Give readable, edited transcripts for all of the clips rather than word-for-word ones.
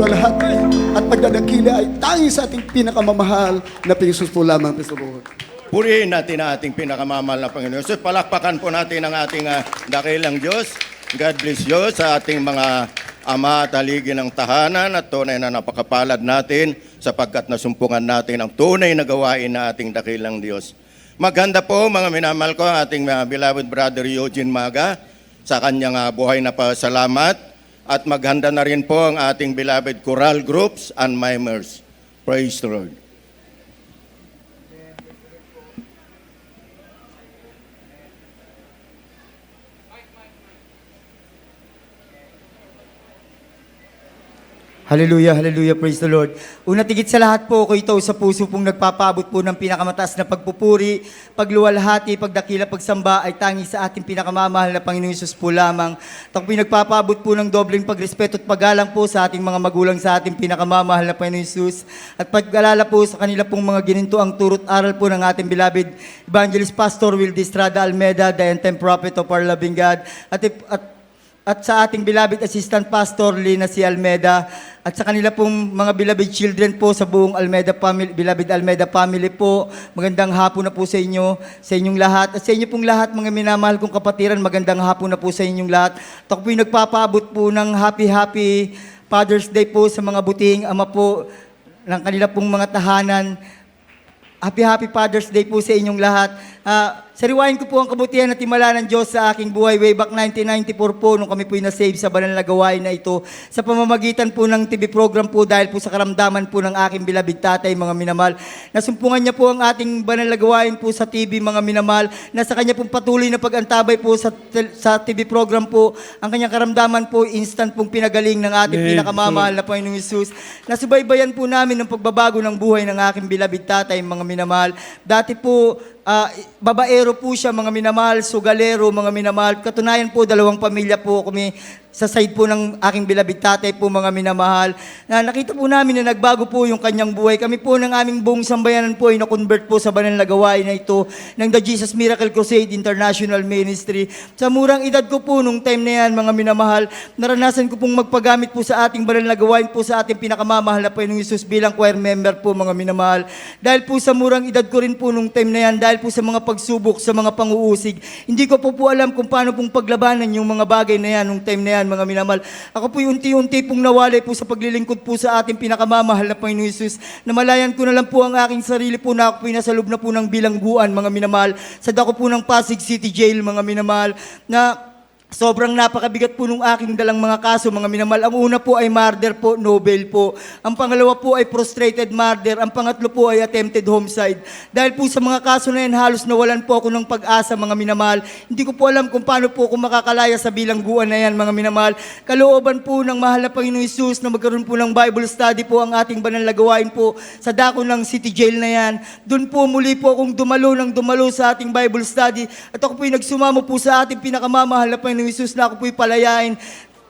paglwalhati at pagdadakila ay tanging sa ating pinakamamahal na Panginoon po lamang. Purihin natin ang ating pinakamamahal na Panginoon. So, palakpakan po natin ang ating dakilang Diyos. God bless you sa ating mga ama at haligi ng tahanan at tunay na napakapalad natin sapagkat nasumpungan natin ang tunay na gawain na ating dakilang Diyos. Maganda po mga minamahal ko ating beloved brother Eugene Maga sa kanyang buhay na pasalamat at maghanda na rin po ang ating beloved choral groups and mimers. Praise the Lord. Hallelujah, hallelujah, praise the Lord. Una tigit sa lahat po, ako ito sa puso pong nagpapaabot po ng pinakamataas na pagpupuri, pagluwalhati, pagdakila, pagsamba ay tangi sa ating pinakamamahal na Panginoon Hesus po lamang. Ako po nagpapaabot po ng dobleng pagrespeto at paggalang po sa ating mga magulang sa ating pinakamamahal na Panginoon Hesus at pag-alala po sa kanila pong mga gininto ang turot aral po ng ating beloved Evangelist Pastor Will Estrada Almeda, the end-time prophet of our loving God, at sa ating beloved Assistant Pastor Lina C. Almeda, at sa kanila pong mga beloved children po sa buong Almeda family, beloved Almeda family po. Magandang hapon na po sa inyo, sa inyong lahat. At sa inyo pong lahat, mga minamahal kong kapatiran, magandang hapon na po sa inyong lahat. At ako po'y nagpapaabot po ng happy Father's Day po sa mga butihing ama po ng kanila pong mga tahanan. Happy Father's Day po sa inyong lahat. Sariwain ko po ang kabutihan at himala ng Diyos sa aking buhay way back 1994 po nung kami po'y na-save sa banal na gawain na ito sa pamamagitan po ng TV program po dahil po sa karamdaman po ng aking beloved tatay, mga minamahal. Nasumpungan niya po ang ating banal na gawain po sa TV, mga minamahal, na sa kanya pong patuloy na pag-antabay po sa TV program po, ang kanyang karamdaman po instant pong pinagaling ng ating pinakamamahal na Panginoong Hesus. Nasubaybayan po namin ng pagbabago ng buhay ng aking beloved tatay, mga minamahal. Dati po, babaero po siya, mga minamahal, sugalero, mga minamahal. Katunayan po, dalawang pamilya po kami sa side po ng aking beloved tatay po, mga minamahal. Nakita po namin na nagbago po yung kanyang buhay. Kami po ng aming buong sambayanan po ay na-convert po sa banal na gawain na ito ng The Jesus Miracle Crusade International Ministry. Sa murang edad ko po nung time na yan, mga minamahal, naranasan ko pong magpagamit po sa ating banal na gawain po sa ating pinakamamahal na Panginoong Hesus bilang choir member po, mga minamahal. Dahil po sa murang edad ko rin po nung time na yan, dahil po sa mga pagsubok, sa mga panguusig, hindi ko po alam kung paano pong paglabanan yung mga bagay na yan nung time na yan, mga minamahal. Ako po unti-unti pong nawalay po sa paglilingkod po sa ating pinakamamahal na Panginoon Hesus. Namalayan ko na lang po ang aking sarili po na ako po nasa loob na po ng bilangguan, mga minamahal, sa dako po ng Pasig City Jail, mga minamahal, na sobrang napakabigat po nung aking dalang mga kaso, mga minamahal. Ang una po ay murder po, Nobel po. Ang pangalawa po ay frustrated murder. Ang pangatlo po ay attempted homicide. Dahil po sa mga kaso na yan, halos nawalan po ako ng pag-asa, mga minamahal. Hindi ko po alam kung paano po ako makakalaya sa bilangguan na yan, mga minamahal. Kalooban po ng mahal na Panginoong Hesus na magkaroon po ng Bible study po ang ating banal na gawain po sa dako ng City Jail na yan. Doon po muli po akong dumalo sa ating Bible study at ako po'y nagsumamo po sa ating pinakamamahal na Panginoong Hesus na ako po'y palayain.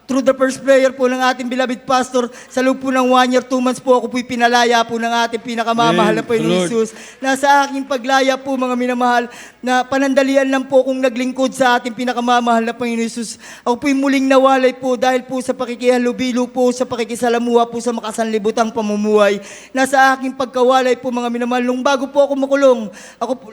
Through the first prayer po ng ating beloved pastor, sa loob po ng 1 year, 2 months po ako po'y pinalaya po ng ating pinakamamahal na Panginoong Hesus. Nasa aking paglaya po, mga minamahal, na panandalian lang po kung naglingkod sa ating pinakamamahal na Panginoong Hesus. Ako po'y muling nawalay po dahil po sa pakikihalubilo po, sa pakikisalamuha po sa makasanlibutang pamumuhay. Nasa aking pagkawalay po, mga minamahal, nung bago po ako makulong,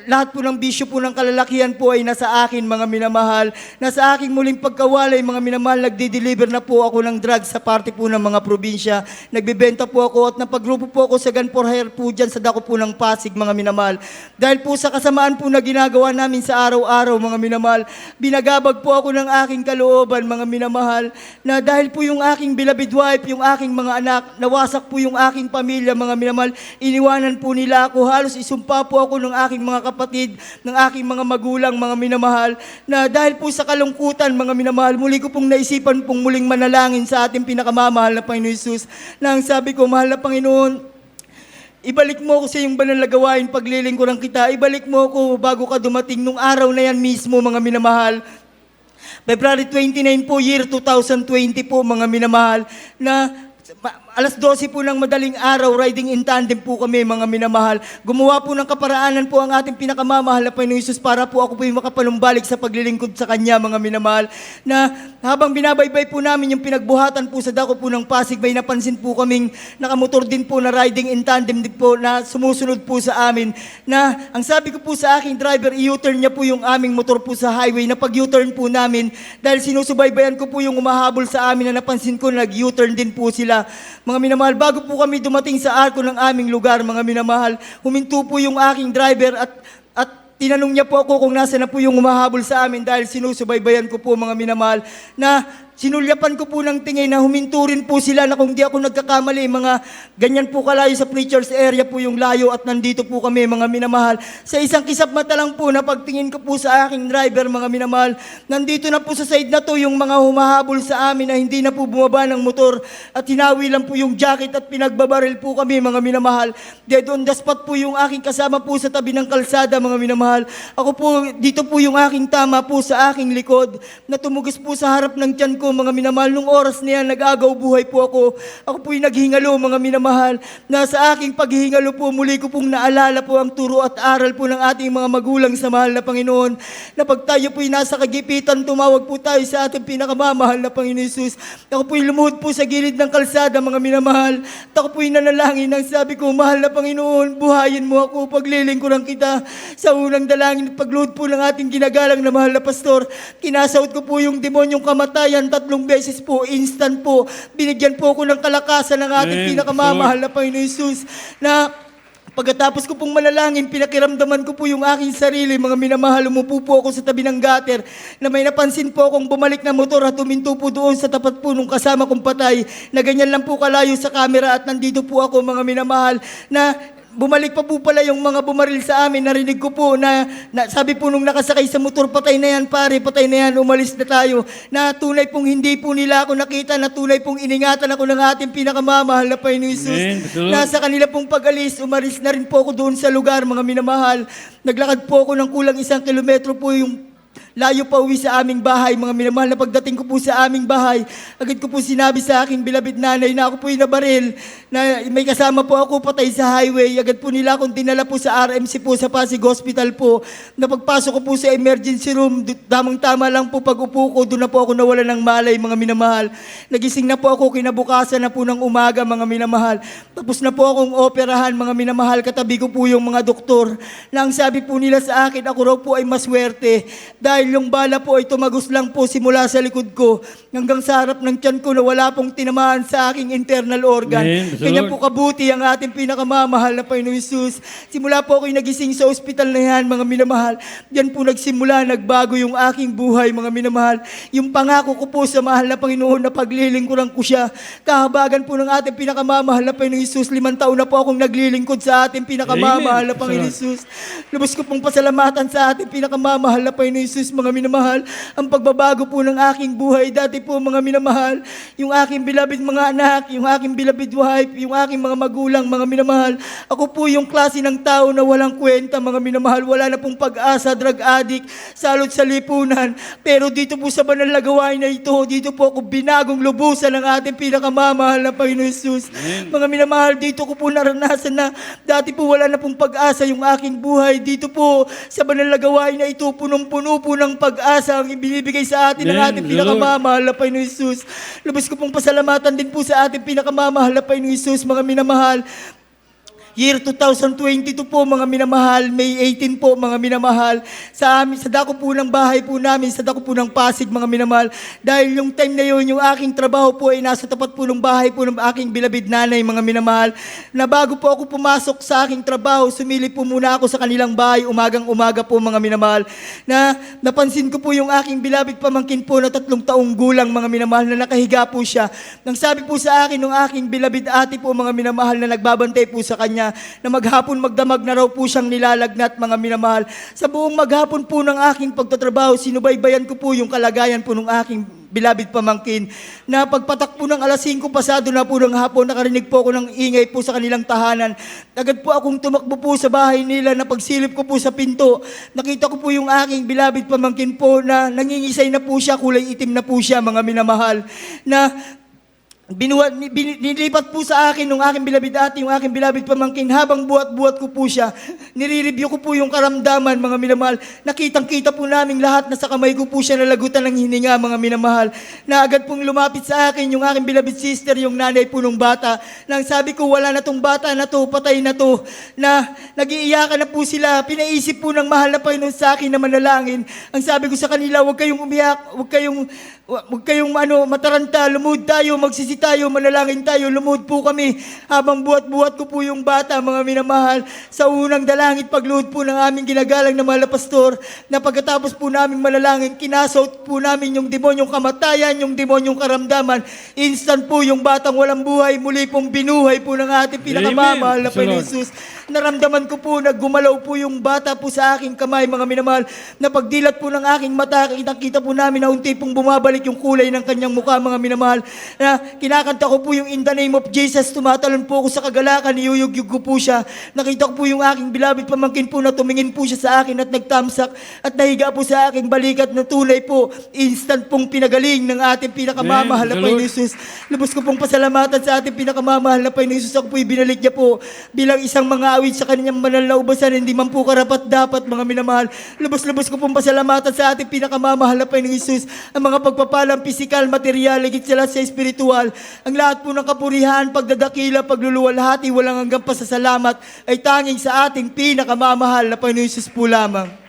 lahat po ng bisyo po ng kalalakihan po ay nasa akin, mga minamahal. Nasa aking muling pagkawalay, mga minamahal, nagdi-deliver na po ako ng drugs sa parte po ng mga probinsya. Nagbebenta po ako at napagrupo po ako sa gun for hire po dyan sa dako po ng Pasig, mga minamahal. Dahil po sa kasamaan po na ginagawa namin sa araw-araw, mga minamahal, binagabag po ako ng aking kalooban, mga minamahal, na dahil po yung aking beloved wife, yung aking mga anak, nawasak po yung aking pamilya, mga minamahal, iniwanan po nila ako, halos isumpa po ako ng aking mga kapatid, ng aking mga magulang, mga minamahal, na dahil po sa kalungkutan, mga minamahal, muli ko pong naisipan pong muling manalangin sa ating pinakamamahal na Panginoon Hesus, na ang sabi ko, mahal na Panginoon, ibalik mo ako sa iyong banal na gawain, paglilingkuran kita, ibalik mo ako bago ka dumating nung araw na yan mismo, mga minamahal. February 29 po, year 2020 po, mga minamahal, na Alas 12 po ng madaling araw, riding in tandem po kami, mga minamahal. Gumawa po ng kaparaanan po ang ating pinakamamahal na Panginoon Jesus para po ako po yung makapalumbalik sa paglilingkod sa Kanya, mga minamahal. Na habang binabaybay po namin yung pinagbuhatan po sa dako po ng Pasig, may napansin po kaming nakamotor din po na riding in tandem din po na sumusunod po sa amin. Na ang sabi ko po sa aking driver, i-U-turn niya po yung aming motor po sa highway. Na pag-U-turn po namin, dahil sinusubaybayan ko po yung umahabol sa amin na napansin ko nag-U-turn din po sila. Mga minamahal, bago po kami dumating sa arko ng aming lugar, mga minamahal, huminto po yung aking driver at tinanong niya po ako kung nasa na po yung umahabol sa amin dahil sinusubaybayan ko po, mga minamahal, na sinulyapan ko po ng tingin na huminto rin po sila na kung di ako nagkakamali, mga ganyan po kalayo sa preacher's area po yung layo at nandito po kami, mga minamahal. Sa isang kisap mata lang po na pagtingin ko po sa aking driver, mga minamahal, nandito na po sa side na to yung mga humahabol sa amin na hindi na po bumaba ng motor at hinawi lang po yung jacket at pinagbabaril po kami, mga minamahal. Dead on the spot po yung aking kasama po sa tabi ng kalsada, mga minamahal. Ako po, dito po yung aking tama po sa aking likod na tumugis po sa harap ng tiyan ko, mga minamahal. Nung oras na yan, nag-agaw buhay po ako. Ako po'y naghingalo, mga minamahal. Na sa aking paghihingalo po, muli ko pong naalala po ang turo at aral po ng ating mga magulang sa mahal na Panginoon. Na pag tayo po'y nasa kagipitan, tumawag po tayo sa ating pinakamamahal na Panginoon Jesus. Ako po'y lumuhod po sa gilid ng kalsada, mga minamahal. At ako po'y nanalangin ang sabi ko, mahal na Panginoon, buhayin mo ako, paglilingkuran kita. Sa unang dalangin at pagluhod po ng ating ginagalang na mahal na pastor, kinasahod ko po yung demonyong kamatayan 3 beses po, instant po. Binigyan po ako ng kalakasan ng ating pinakamamahal na Panginoon Jesus. Na pagkatapos ko pong manalangin, pinakiramdaman ko po yung aking sarili, mga minamahal, umupo po ako sa tabi ng gutter na may napansin po akong bumalik na motor at huminto po doon sa tapat po nung kasama kong patay na ganyan lang po kalayo sa camera at nandito po ako, mga minamahal, na bumalik pa po pala yung mga bumaril sa amin. Narinig ko po na sabi po nung nakasakay sa motor, patay na yan pare, patay na yan, umalis na tayo. Na tunay pong hindi po nila ako nakita, na tunay pong iningatan ako ng ating pinakamamahal na Panginoon Jesus. Nasa kanila pong pag-alis, umalis na rin po ako doon sa lugar, mga minamahal. Naglakad po ako ng kulang 1 kilometro po yung layo pa uwi sa aming bahay, mga minamahal. Na pagdating ko po sa aming bahay, agad ko po sinabi sa aking bilabid nanay na ako po yung nabaril, na may kasama po ako patay sa highway. Agad po nila akong dinala po sa RMC po sa Pasig Hospital po. Na pagpasok ko po sa emergency room, tamang-tama lang po pag-upo ko, doon na po ako nawala ng malay, mga minamahal. Nagising na po ako kinabukasan na po ng umaga, mga minamahal. Tapos na po akong operahan, mga minamahal. Katabi ko po yung mga doktor na ang sabi po nila sa akin, ako raw po ay maswerte dahil yung bala po ay tumagos lang po simula sa likod ko hanggang sa harap ng tiyan ko na wala pong tinamaan sa aking internal organ. Kanya po kabuti ang ating pinakamamahal na Panginoon Jesus. Simula po ako'y nagising sa ospital na yan, mga minamahal. Diyan po nagsimula, nagbago yung aking buhay, mga minamahal. Yung pangako ko po sa mahal na Panginoon na paglilingkuran ko siya. Kahabagan po ng ating pinakamamahal na Panginoon Jesus. 5 taon na po akong naglilingkod sa ating pinakamamahal na Panginoon Jesus. Lubos ko pong pasalamatan sa ating pinakamamahal na Panginoon Jesus, mga minamahal, ang pagbabago po ng aking buhay. Dati po, mga minamahal, yung aking beloved mga anak, yung aking beloved wife, yung aking mga magulang, mga minamahal, ako po yung klase ng tao na walang kwenta, mga minamahal, wala na pong pag-asa, drug addict, salot sa lipunan. Pero dito po sa banal na gawain na ito, dito po ako binagong lubusan ng ating pinakamamahal na Panginoon Jesus. Mga minamahal, dito ko po naranasan na dati po wala na pong pag-asa yung aking buhay. Dito po sa banal na gawain na ito, punong-puno po ng pag-asa ang ibinibigay sa atin ng ating pinakamamahal na Panginoon Jesus. Lubos ko pong pasalamatan din po sa ating pinakamamahal na Panginoon Jesus, mga minamahal. Year 2022 po, mga minamahal, May 18 po, mga minamahal, sa dako po ng bahay po namin, sa dako po ng Pasig, mga minamahal. Dahil yung time na yun, yung aking trabaho po ay nasa tapat po ng bahay po ng aking beloved nanay, mga minamahal. Na bago po ako pumasok sa aking trabaho, sumilip po muna ako sa kanilang bahay, umagang-umaga po, mga minamahal. Na napansin ko po yung aking beloved pamangkin po na 3 taong gulang, mga minamahal, na nakahiga po siya. Nang sabi po sa akin ng aking beloved ate po, mga minamahal, na nagbabantay po sa kanya, na maghapon magdamag na raw po siyang nilalagnat, mga minamahal. Sa buong maghapon po ng aking pagtatrabaho, sinubaybayan ko po yung kalagayan po ng aking beloved pamangkin. Na pagpatak po ng alas 5 pasado na po ng hapon, nakarinig po ako ng ingay po sa kanilang tahanan. Agad po akong tumakbo po sa bahay nila, na pagsilip ko po sa pinto, nakita ko po yung aking beloved pamangkin po na nangingisay na po siya, kulay itim na po siya, mga minamahal. Na nilipat po sa akin nung aking bilabid ate, yung aking bilabid pamangkin, habang buhat-buhat ko po siya, nire-review ko po yung karamdaman, mga minamahal. Nakitang-kita po namin lahat na sa kamay ko po siya nalagutan ng hininga, mga minamahal. Na agad pong lumapit sa akin yung aking bilabid sister, yung nanay po nung bata. Nang sabi ko, wala na tong bata na to, patay na to. Na nag-iiyakan na po sila, pinaisip po ng mahal na Panginoon sa akin na manalangin. Ang sabi ko sa kanila, huwag kayong umiyak, huwag kayong mataranta, lumuhod tayo, magsisi tayo, manalangin tayo, lumuhod po kami. Habang buhat-buhat ko po yung bata, mga minamahal, sa unang dalangin, pagluhod po ng aming ginagalang na mahal na pastor, na pagkatapos po namin manalangin, kinasot po namin yung demonyong kamatayan, yung demonyong karamdaman. Instant po yung batang walang buhay, muli pong binuhay po ng ating pinakamamahal na Panginoon Jesus. Naramdaman ko po, naggumalaw po yung bata po sa aking kamay, mga minamahal, na pagdilat po ng aking mata, kitang-kita po namin na unti pong bumabalik yung kulay ng kanyang mukha, mga minamahal, na kinakanta ko po yung In the Name of Jesus, tumatalon po ako sa kagalakan, niyuyugyug ko po siya. Nakita ko po yung aking bilabid pamangkin po na tumingin po siya sa akin at nagtamsak at nahiga po sa aking balikat na tunay po, instant pong pinagaling ng ating pinakamamahal na Panginoon Jesus. Lubos ko pong pasalamatan sa ating pinakamamahal na Panginoon Jesus. Ako po ibinalik niya po bilang isang mga awit sa kanyang banal na ubasan, hindi man po karapat dapat, mga minamahal. Lubos-lubos ko pong pasalamatan sa ating pinakamamahal na Panginoon Jesus. Ang mga pagpapalang pisikal, material, higit sila sa espiritual. Ang lahat po ng kapurihan, pagdadakila, pagluluwalhati, walang hanggang pasasalamat ay tanging sa ating pinakamamahal na Panginoon Jesus po lamang.